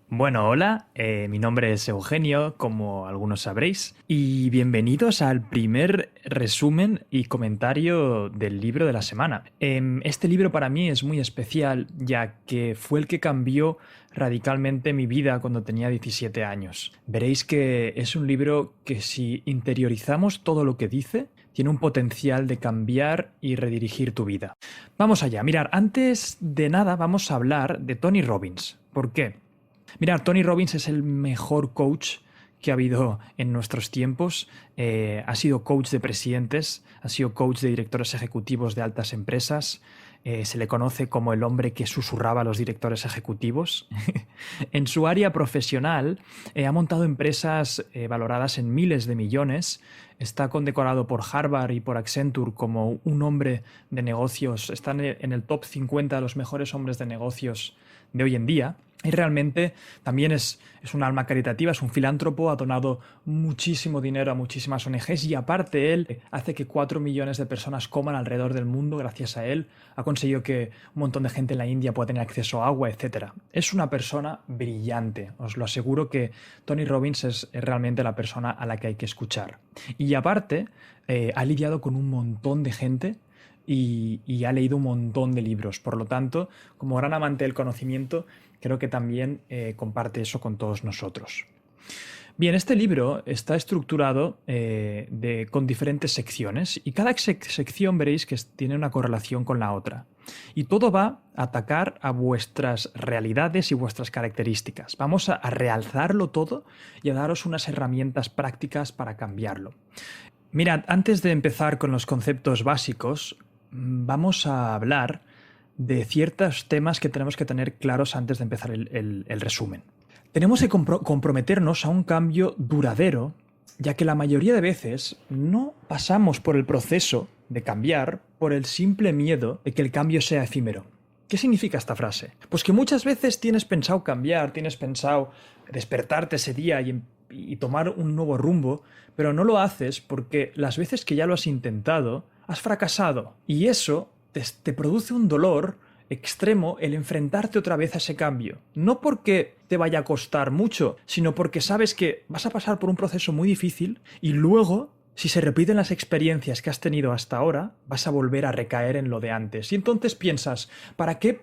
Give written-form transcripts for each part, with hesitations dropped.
Bueno, hola, mi nombre es Eugenio, como algunos sabréis, y bienvenidos al primer resumen y comentario del libro de la semana. Este libro para mí es muy especial, ya que fue el que cambió radicalmente mi vida cuando tenía 17 años. Veréis que es un libro que si interiorizamos todo lo que dice, tiene un potencial de cambiar y redirigir tu vida. Vamos allá, mirar, antes de nada vamos a hablar de Tony Robbins. ¿Por qué? Mira, Tony Robbins es el mejor coach que ha habido en nuestros tiempos. Ha sido coach de presidentes, ha sido coach de directores ejecutivos de altas empresas. Se le conoce como el hombre que susurraba a los directores ejecutivos. En su área profesional ha montado empresas valoradas en miles de millones. Está condecorado por Harvard y por Accenture como un hombre de negocios. Está en el top 50 de los mejores hombres de negocios de hoy en día. Y realmente también es un alma caritativa, es un filántropo, ha donado muchísimo dinero a muchísimas ONGs y aparte él hace que 4 millones de personas coman alrededor del mundo gracias a él. Ha conseguido que un montón de gente en la India pueda tener acceso a agua, etcétera. Es una persona brillante. Os lo aseguro que Tony Robbins es realmente la persona a la que hay que escuchar. Y aparte, ha lidiado con un montón de gente y ha leído un montón de libros. Por lo tanto, como gran amante del conocimiento, creo que también comparte eso con todos nosotros. Bien, este libro está estructurado con diferentes secciones y cada sección veréis que tiene una correlación con la otra. Y todo va a atacar a vuestras realidades y vuestras características. Vamos a realzarlo todo y a daros unas herramientas prácticas para cambiarlo. Mirad, antes de empezar con los conceptos básicos, vamos a hablar de ciertos temas que tenemos que tener claros antes de empezar el resumen. Tenemos que comprometernos a un cambio duradero, ya que la mayoría de veces no pasamos por el proceso de cambiar por el simple miedo de que el cambio sea efímero. ¿Qué significa esta frase? Pues que muchas veces tienes pensado cambiar, tienes pensado despertarte ese día y tomar un nuevo rumbo, pero no lo haces porque las veces que ya lo has intentado, has fracasado. Y eso te produce un dolor extremo el enfrentarte otra vez a ese cambio. No porque te vaya a costar mucho, sino porque sabes que vas a pasar por un proceso muy difícil y luego, si se repiten las experiencias que has tenido hasta ahora, vas a volver a recaer en lo de antes. Y entonces piensas, ¿para qué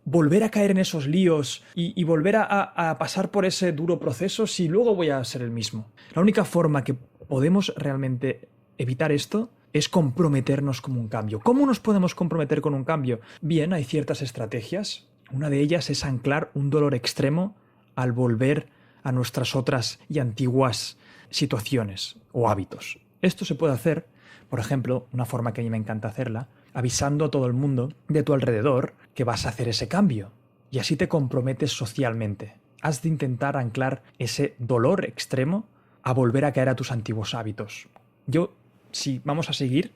volver a caer en esos líos y volver a pasar por ese duro proceso si luego voy a ser el mismo? La única forma que podemos realmente evitar esto es comprometernos con un cambio. ¿Cómo nos podemos comprometer con un cambio? Bien, hay ciertas estrategias. Una de ellas es anclar un dolor extremo al volver a nuestras otras y antiguas situaciones o hábitos. Esto se puede hacer, por ejemplo, una forma que a mí me encanta hacerla, avisando a todo el mundo de tu alrededor que vas a hacer ese cambio. Y así te comprometes socialmente. Has de intentar anclar ese dolor extremo a volver a caer a tus antiguos hábitos. Si vamos a seguir,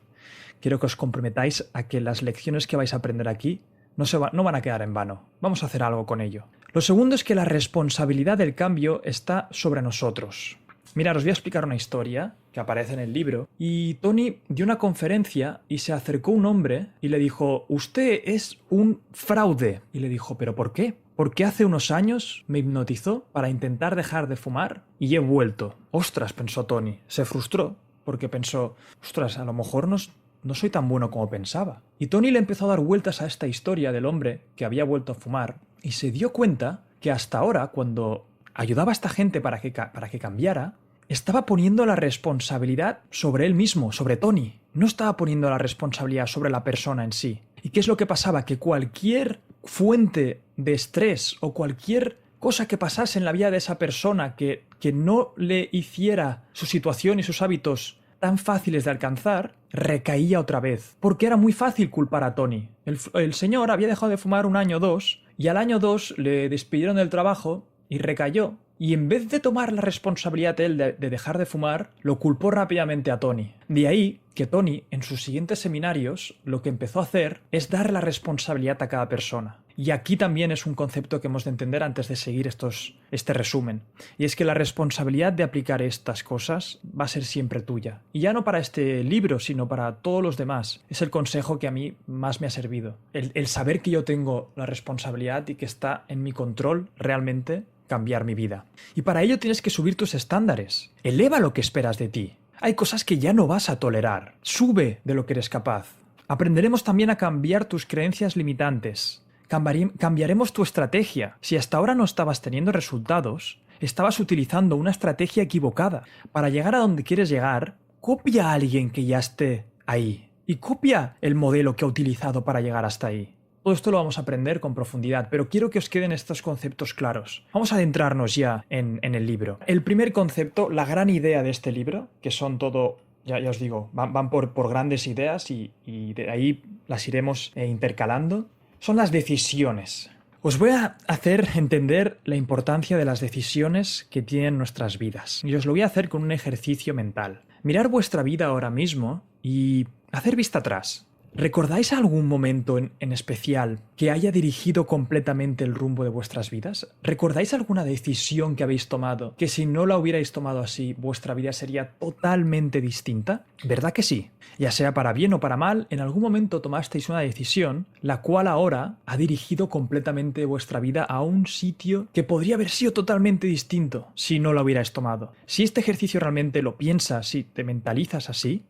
quiero que os comprometáis a que las lecciones que vais a aprender aquí no van a quedar en vano. Vamos a hacer algo con ello. Lo segundo es que la responsabilidad del cambio está sobre nosotros. Mirad, os voy a explicar una historia que aparece en el libro. Y Tony dio una conferencia y se acercó un hombre y le dijo: «Usted es un fraude». Y le dijo: «¿Pero por qué?». «Porque hace unos años me hipnotizó para intentar dejar de fumar y he vuelto». «Ostras», pensó Tony. Se frustró porque pensó: «Ostras, a lo mejor no soy tan bueno como pensaba». Y Tony le empezó a dar vueltas a esta historia del hombre que había vuelto a fumar y se dio cuenta que hasta ahora, cuando ayudaba a esta gente para que cambiara, estaba poniendo la responsabilidad sobre él mismo, sobre Tony. No estaba poniendo la responsabilidad sobre la persona en sí. ¿Y qué es lo que pasaba? Que cualquier fuente de estrés o cualquier cosa que pasase en la vida de esa persona que no le hiciera su situación y sus hábitos tan fáciles de alcanzar, recaía otra vez. Porque era muy fácil culpar a Tony. El señor había dejado de fumar 1 año o 2 y al año 2 le despidieron del trabajo y recayó. Y en vez de tomar la responsabilidad él de dejar de fumar, lo culpó rápidamente a Tony. De ahí que Tony, en sus siguientes seminarios, lo que empezó a hacer es dar la responsabilidad a cada persona. Y aquí también es un concepto que hemos de entender antes de seguir este resumen. Y es que la responsabilidad de aplicar estas cosas va a ser siempre tuya. Y ya no para este libro, sino para todos los demás. Es el consejo que a mí más me ha servido. El saber que yo tengo la responsabilidad y que está en mi control realmente cambiar mi vida. Y para ello tienes que subir tus estándares. Eleva lo que esperas de ti. Hay cosas que ya no vas a tolerar. Sube de lo que eres capaz. Aprenderemos también a cambiar tus creencias limitantes. Cambiaremos tu estrategia. Si hasta ahora no estabas teniendo resultados, estabas utilizando una estrategia equivocada. Para llegar a donde quieres llegar, copia a alguien que ya esté ahí. Y copia el modelo que ha utilizado para llegar hasta ahí. Todo esto lo vamos a aprender con profundidad, pero quiero que os queden estos conceptos claros. Vamos a adentrarnos ya en el libro. El primer concepto, la gran idea de este libro, que son todo, ya os digo, van por grandes ideas y de ahí las iremos intercalando, son las decisiones. Os voy a hacer entender la importancia de las decisiones que tienen nuestras vidas. Y os lo voy a hacer con un ejercicio mental. Mirar vuestra vida ahora mismo y hacer vista atrás. ¿Recordáis algún momento en especial que haya dirigido completamente el rumbo de vuestras vidas? ¿Recordáis alguna decisión que habéis tomado que si no la hubierais tomado así, vuestra vida sería totalmente distinta? ¿Verdad que sí? Ya sea para bien o para mal, en algún momento tomasteis una decisión la cual ahora ha dirigido completamente vuestra vida a un sitio que podría haber sido totalmente distinto si no la hubierais tomado. Si este ejercicio realmente lo piensas y te mentalizas así,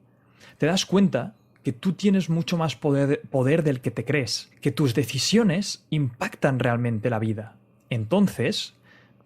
te das cuenta que tú tienes mucho más poder del que te crees, que tus decisiones impactan realmente la vida. Entonces,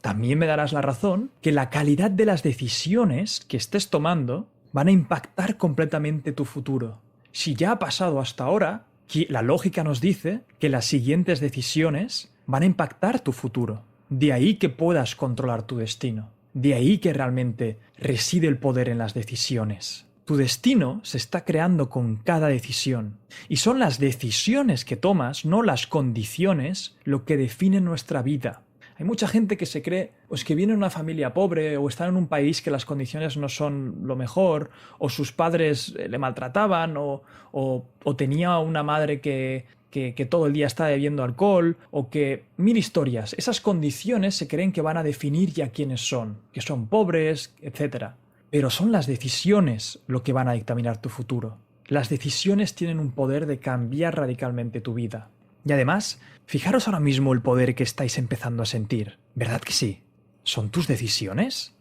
también me darás la razón que la calidad de las decisiones que estés tomando van a impactar completamente tu futuro. Si ya ha pasado hasta ahora, la lógica nos dice que las siguientes decisiones van a impactar tu futuro. De ahí que puedas controlar tu destino. De ahí que realmente reside el poder en las decisiones. Tu destino se está creando con cada decisión. Y son las decisiones que tomas, no las condiciones, lo que define nuestra vida. Hay mucha gente que se cree pues, que viene de una familia pobre o está en un país que las condiciones no son lo mejor, o sus padres le maltrataban, o tenía una madre que todo el día está bebiendo alcohol, o que mil historias. Esas condiciones se creen que van a definir ya quiénes son, que son pobres, etc. Pero son las decisiones lo que van a dictaminar tu futuro. Las decisiones tienen un poder de cambiar radicalmente tu vida. Y además, fijaros ahora mismo el poder que estáis empezando a sentir. ¿Verdad que sí? ¿Son tus decisiones?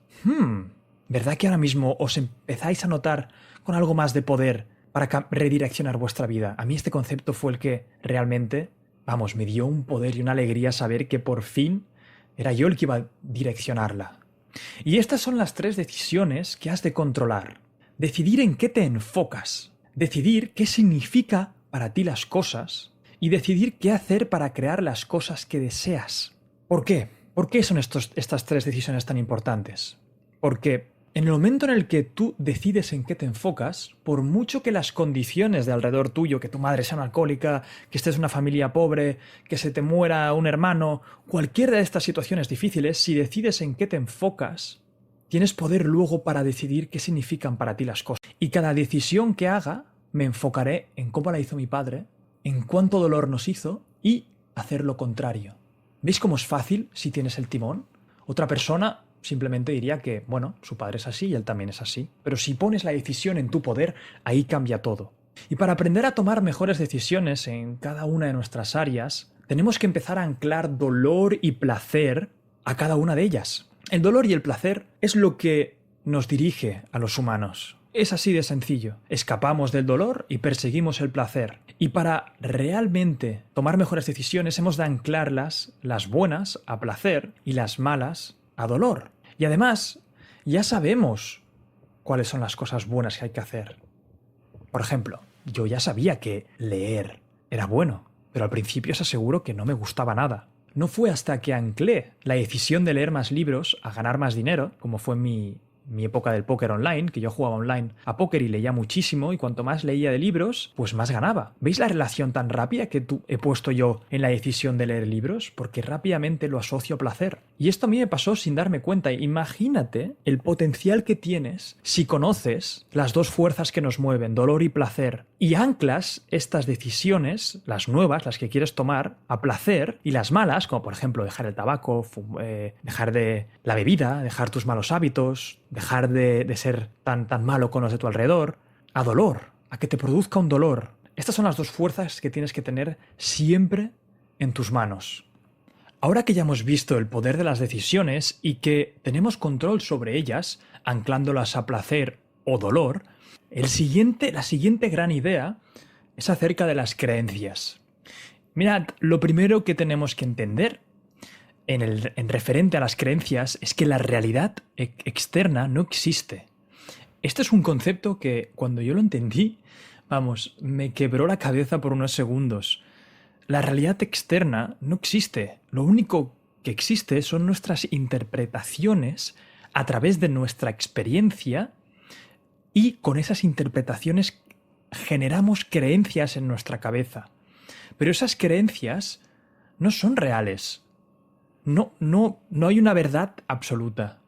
¿Verdad que ahora mismo os empezáis a notar con algo más de poder para redireccionar vuestra vida? A mí este concepto fue el que realmente, me dio un poder y una alegría saber que por fin era yo el que iba a direccionarla. Y estas son las 3 decisiones que has de controlar. Decidir en qué te enfocas, decidir qué significa para ti las cosas y decidir qué hacer para crear las cosas que deseas. ¿Por qué? ¿Por qué son estas 3 decisiones tan importantes? Porque en el momento en el que tú decides en qué te enfocas, por mucho que las condiciones de alrededor tuyo, que tu madre sea una alcohólica, que estés en una familia pobre, que se te muera un hermano, cualquiera de estas situaciones difíciles, si decides en qué te enfocas, tienes poder luego para decidir qué significan para ti las cosas. Y cada decisión que haga, me enfocaré en cómo la hizo mi padre, en cuánto dolor nos hizo y hacer lo contrario. ¿Veis cómo es fácil si tienes el timón? Otra persona simplemente diría que, su padre es así y él también es así. Pero si pones la decisión en tu poder, ahí cambia todo. Y para aprender a tomar mejores decisiones en cada una de nuestras áreas, tenemos que empezar a anclar dolor y placer a cada una de ellas. El dolor y el placer es lo que nos dirige a los humanos. Es así de sencillo. Escapamos del dolor y perseguimos el placer. Y para realmente tomar mejores decisiones hemos de anclarlas, las buenas, a placer y las malas a dolor. Y además, ya sabemos cuáles son las cosas buenas que hay que hacer. Por ejemplo, yo ya sabía que leer era bueno, pero al principio os aseguro que no me gustaba nada. No fue hasta que anclé la decisión de leer más libros a ganar más dinero, como fue mi época del póker online, que yo jugaba online a póker y leía muchísimo, y cuanto más leía de libros, pues más ganaba. ¿Veis la relación tan rápida que he puesto yo en la decisión de leer libros? Porque rápidamente lo asocio a placer. Y esto a mí me pasó sin darme cuenta. Imagínate el potencial que tienes si conoces las 2 fuerzas que nos mueven, dolor y placer, y anclas estas decisiones, las nuevas, las que quieres tomar, a placer, y las malas, como por ejemplo dejar el tabaco, dejar de la bebida, dejar tus malos hábitos, dejar de ser tan malo con los de tu alrededor, a dolor, a que te produzca un dolor. Estas son las 2 fuerzas que tienes que tener siempre en tus manos. Ahora que ya hemos visto el poder de las decisiones y que tenemos control sobre ellas, anclándolas a placer o dolor, la siguiente gran idea es acerca de las creencias. Mirad, lo primero que tenemos que entender en referente a las creencias es que la realidad externa no existe. Este es un concepto que cuando yo lo entendí, vamos, me quebró la cabeza por unos segundos. La realidad externa no existe. Lo único que existe son nuestras interpretaciones a través de nuestra experiencia, y con esas interpretaciones generamos creencias en nuestra cabeza. Pero esas creencias no son reales. No hay una verdad absoluta.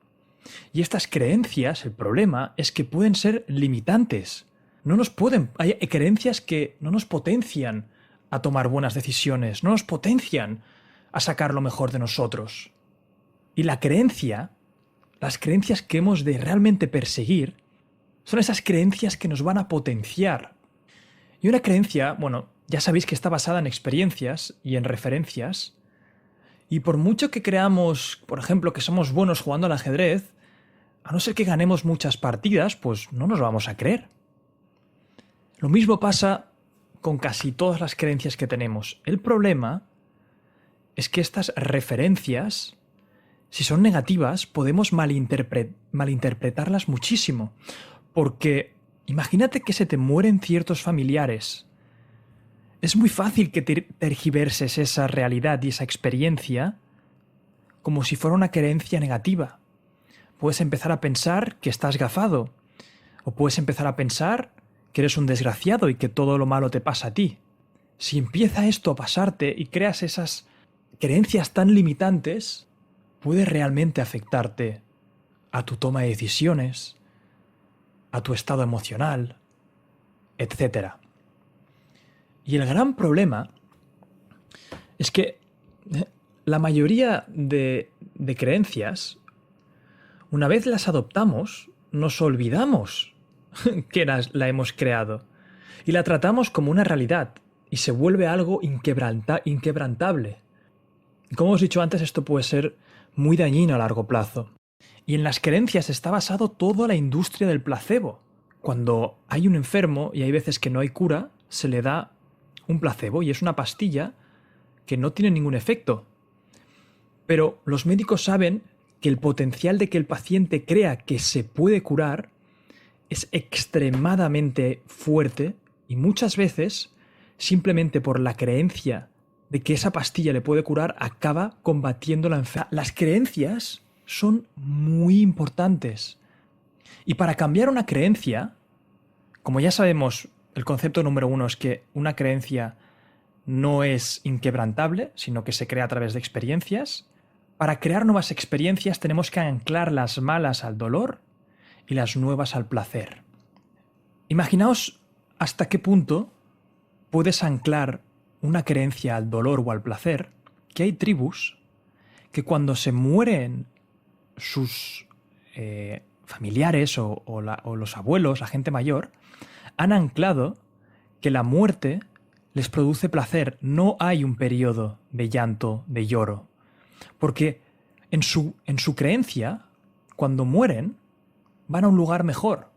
Y estas creencias, el problema es que pueden ser limitantes. Hay creencias que no nos potencian a tomar buenas decisiones, no nos potencian a sacar lo mejor de nosotros. Y las creencias que hemos de realmente perseguir, son esas creencias que nos van a potenciar. Y una creencia, bueno, ya sabéis que está basada en experiencias y en referencias. Y por mucho que creamos, por ejemplo, que somos buenos jugando al ajedrez, a no ser que ganemos muchas partidas, pues no nos lo vamos a creer. Lo mismo pasa con casi todas las creencias que tenemos. El problema es que estas referencias, si son negativas, podemos malinterpretarlas muchísimo. Porque imagínate que se te mueren ciertos familiares. Es muy fácil que tergiverses esa realidad y esa experiencia como si fuera una creencia negativa. Puedes empezar a pensar que estás gafado, o puedes empezar a pensar que eres un desgraciado y que todo lo malo te pasa a ti. Si empieza esto a pasarte y creas esas creencias tan limitantes, puede realmente afectarte a tu toma de decisiones, a tu estado emocional, etc. Y el gran problema es que la mayoría de creencias, una vez las adoptamos, nos olvidamos que la hemos creado y la tratamos como una realidad y se vuelve algo inquebrantable. Y como os he dicho antes, esto puede ser muy dañino a largo plazo. Y en las creencias está basado toda la industria del placebo. Cuando hay un enfermo y hay veces que no hay cura, se le da un placebo y es una pastilla que no tiene ningún efecto. Pero los médicos saben que el potencial de que el paciente crea que se puede curar es extremadamente fuerte y muchas veces, simplemente por la creencia de que esa pastilla le puede curar, acaba combatiendo la enfermedad. Las creencias son muy importantes. Y para cambiar una creencia, como ya sabemos, el concepto número 1 es que una creencia no es inquebrantable, sino que se crea a través de experiencias. Para crear nuevas experiencias tenemos que anclar las malas al dolor y las nuevas al placer. Imaginaos hasta qué punto puedes anclar una creencia al dolor o al placer, que hay tribus que cuando se mueren sus familiares o los abuelos, la gente mayor, han anclado que la muerte les produce placer. No hay un periodo de llanto, de lloro. Porque en su creencia, cuando mueren, van a un lugar mejor.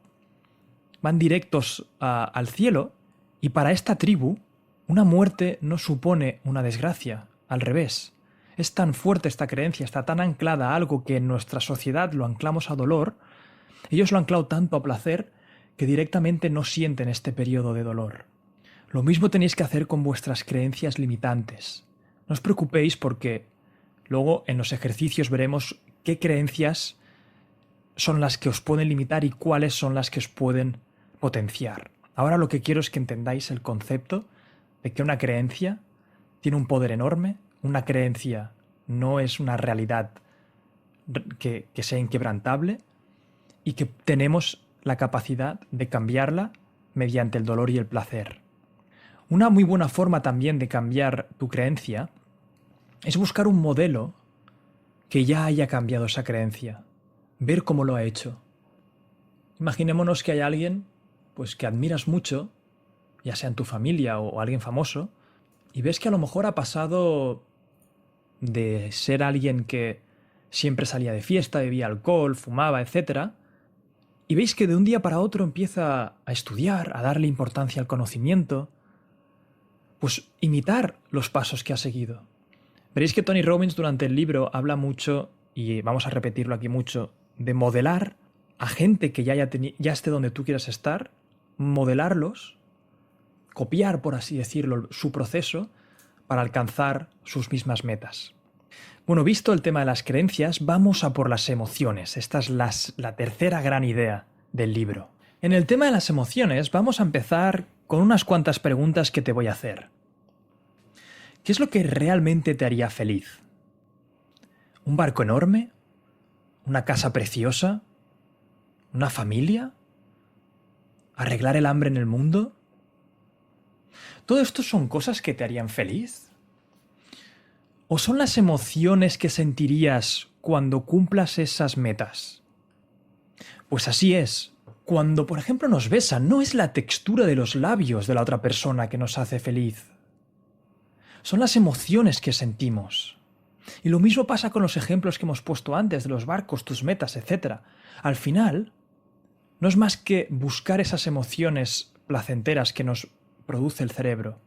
Van directos al cielo, y para esta tribu, una muerte no supone una desgracia. Al revés. Es tan fuerte esta creencia, está tan anclada a algo que en nuestra sociedad lo anclamos a dolor. Ellos lo han anclado tanto a placer que directamente no sienten este periodo de dolor. Lo mismo tenéis que hacer con vuestras creencias limitantes. No os preocupéis porque luego en los ejercicios veremos qué creencias son las que os pueden limitar y cuáles son las que os pueden potenciar. Ahora lo que quiero es que entendáis el concepto de que una creencia tiene un poder enorme. Una creencia no es una realidad que sea inquebrantable y que tenemos la capacidad de cambiarla mediante el dolor y el placer. Una muy buena forma también de cambiar tu creencia es buscar un modelo que ya haya cambiado esa creencia, ver cómo lo ha hecho. Imaginémonos que hay alguien pues, que admiras mucho, ya sea en tu familia o alguien famoso, y ves que a lo mejor ha pasado de ser alguien que siempre salía de fiesta, bebía alcohol, fumaba, etc. Y veis que de un día para otro empieza a estudiar, a darle importancia al conocimiento, pues imitar los pasos que ha seguido. Veréis que Tony Robbins durante el libro habla mucho, y vamos a repetirlo aquí mucho, de modelar a gente que ya esté donde tú quieras estar, modelarlos, copiar, por así decirlo, su proceso para alcanzar sus mismas metas. Bueno, visto el tema de las creencias, vamos a por las emociones. Esta es la tercera gran idea del libro. En el tema de las emociones vamos a empezar con unas cuantas preguntas que te voy a hacer. ¿Qué es lo que realmente te haría feliz? ¿Un barco enorme? ¿Una casa preciosa? ¿Una familia? ¿Arreglar el hambre en el mundo? ¿Todo esto son cosas que te harían feliz? ¿O son las emociones que sentirías cuando cumplas esas metas? Pues así es. Cuando, por ejemplo, nos besan, no es la textura de los labios de la otra persona que nos hace feliz. Son las emociones que sentimos. Y lo mismo pasa con los ejemplos que hemos puesto antes de los barcos, tus metas, etc. Al final, no es más que buscar esas emociones placenteras que nos produce el cerebro.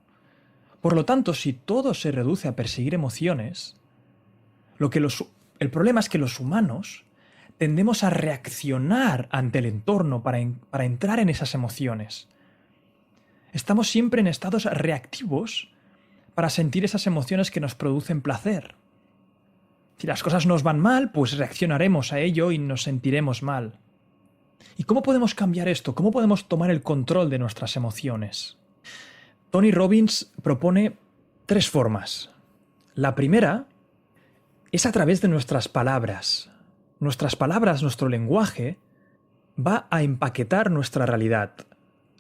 Por lo tanto, si todo se reduce a perseguir emociones, el problema es que los humanos tendemos a reaccionar ante el entorno para entrar en esas emociones. Estamos siempre en estados reactivos para sentir esas emociones que nos producen placer. Si las cosas nos van mal, pues reaccionaremos a ello y nos sentiremos mal. ¿Y cómo podemos cambiar esto? ¿Cómo podemos tomar el control de nuestras emociones? Tony Robbins propone 3 formas. La primera es a través de nuestras palabras. Nuestras palabras, nuestro lenguaje, va a empaquetar nuestra realidad,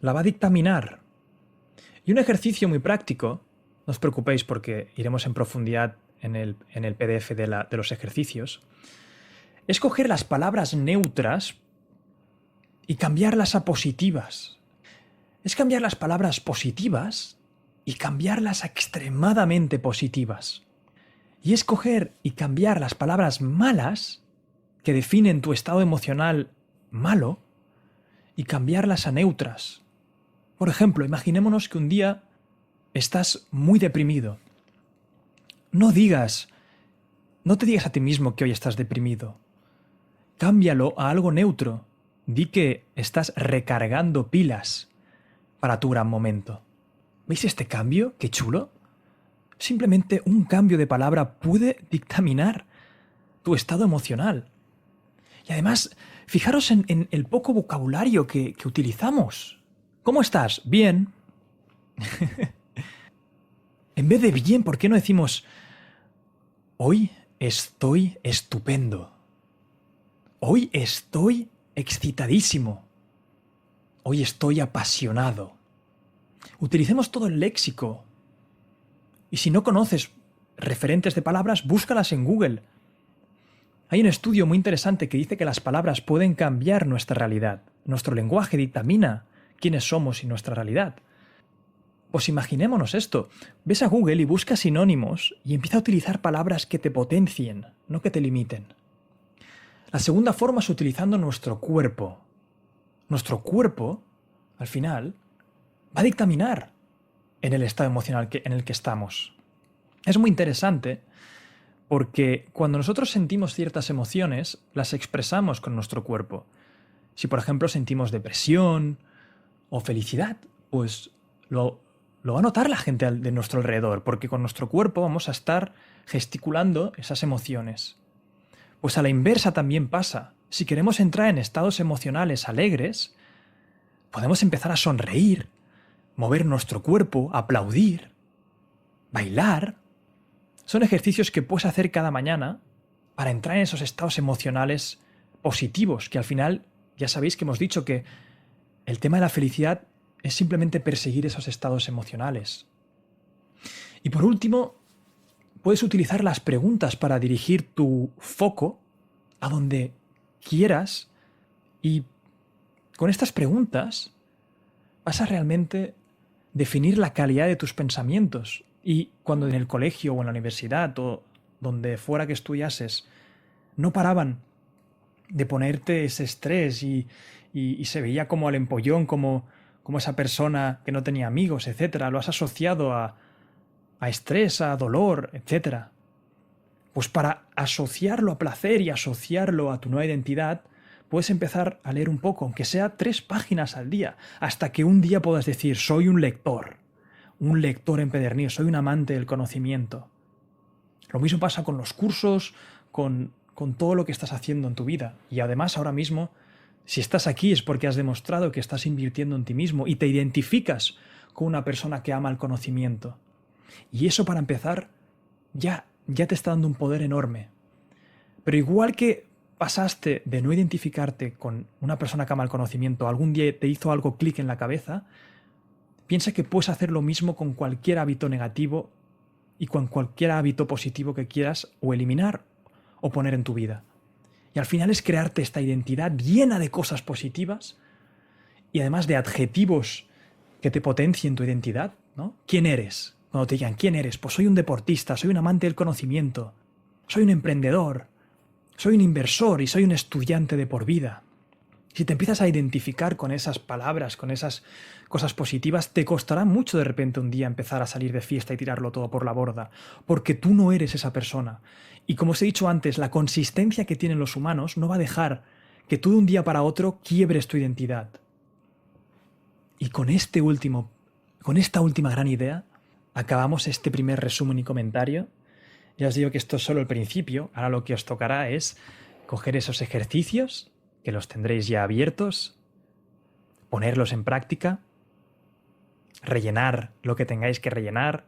la va a dictaminar. Y un ejercicio muy práctico, no os preocupéis porque iremos en profundidad en el PDF de los ejercicios, es coger las palabras neutras y cambiarlas a positivas. Es cambiar las palabras positivas y cambiarlas a extremadamente positivas. Y es coger y cambiar las palabras malas, que definen tu estado emocional malo, y cambiarlas a neutras. Por ejemplo, imaginémonos que un día estás muy deprimido. No te digas a ti mismo que hoy estás deprimido. Cámbialo a algo neutro. Di que estás recargando pilas para tu gran momento. ¿Veis este cambio? ¡Qué chulo! Simplemente un cambio de palabra puede dictaminar tu estado emocional. Y además, fijaros en el poco vocabulario que utilizamos. ¿Cómo estás? Bien. En vez de bien, ¿por qué no decimos hoy estoy estupendo? Hoy estoy excitadísimo. Hoy estoy apasionado. Utilicemos todo el léxico. Y si no conoces referentes de palabras, búscalas en Google. Hay un estudio muy interesante que dice que las palabras pueden cambiar nuestra realidad. Nuestro lenguaje dictamina quiénes somos y nuestra realidad. Pues imaginémonos esto. Ves a Google y busca sinónimos y empieza a utilizar palabras que te potencien, no que te limiten. La segunda forma es utilizando nuestro cuerpo. Nuestro cuerpo, al final, va a dictaminar en el estado emocional en el que estamos. Es muy interesante porque cuando nosotros sentimos ciertas emociones, las expresamos con nuestro cuerpo. Si, por ejemplo, sentimos depresión o felicidad, pues lo va a notar la gente de nuestro alrededor, porque con nuestro cuerpo vamos a estar gesticulando esas emociones. Pues a la inversa también pasa. Si queremos entrar en estados emocionales alegres, podemos empezar a sonreír, mover nuestro cuerpo, aplaudir, bailar. Son ejercicios que puedes hacer cada mañana para entrar en esos estados emocionales positivos, que al final ya sabéis que hemos dicho que el tema de la felicidad es simplemente perseguir esos estados emocionales. Y por último, puedes utilizar las preguntas para dirigir tu foco a donde quieras y con estas preguntas vas a realmente definir la calidad de tus pensamientos. Y cuando en el colegio o en la universidad o donde fuera que estudiases, no paraban de ponerte ese estrés y se veía como al empollón, como esa persona que no tenía amigos, etcétera. Lo has asociado a estrés, a dolor, etcétera. Pues para asociarlo a placer y asociarlo a tu nueva identidad, puedes empezar a leer un poco, aunque sea 3 páginas al día, hasta que un día puedas decir, soy un lector empedernido, soy un amante del conocimiento. Lo mismo pasa con los cursos, con todo lo que estás haciendo en tu vida. Y además ahora mismo, si estás aquí es porque has demostrado que estás invirtiendo en ti mismo y te identificas con una persona que ama el conocimiento. Y eso, para empezar, ya te está dando un poder enorme. Pero igual que pasaste de no identificarte con una persona que ama el conocimiento, algún día te hizo algo clic en la cabeza, piensa que puedes hacer lo mismo con cualquier hábito negativo y con cualquier hábito positivo que quieras o eliminar o poner en tu vida. Y al final es crearte esta identidad llena de cosas positivas y además de adjetivos que te potencien tu identidad, ¿no? ¿Quién eres? Cuando te digan, ¿quién eres? Pues soy un deportista, soy un amante del conocimiento, soy un emprendedor, soy un inversor y soy un estudiante de por vida. Si te empiezas a identificar con esas palabras, con esas cosas positivas, te costará mucho de repente un día empezar a salir de fiesta y tirarlo todo por la borda, porque tú no eres esa persona. Y como os he dicho antes, la consistencia que tienen los humanos no va a dejar que tú de un día para otro quiebres tu identidad. Y con esta última gran idea, acabamos este primer resumen y comentario. Ya os digo que esto es solo el principio. Ahora lo que os tocará es coger esos ejercicios, que los tendréis ya abiertos, ponerlos en práctica, rellenar lo que tengáis que rellenar,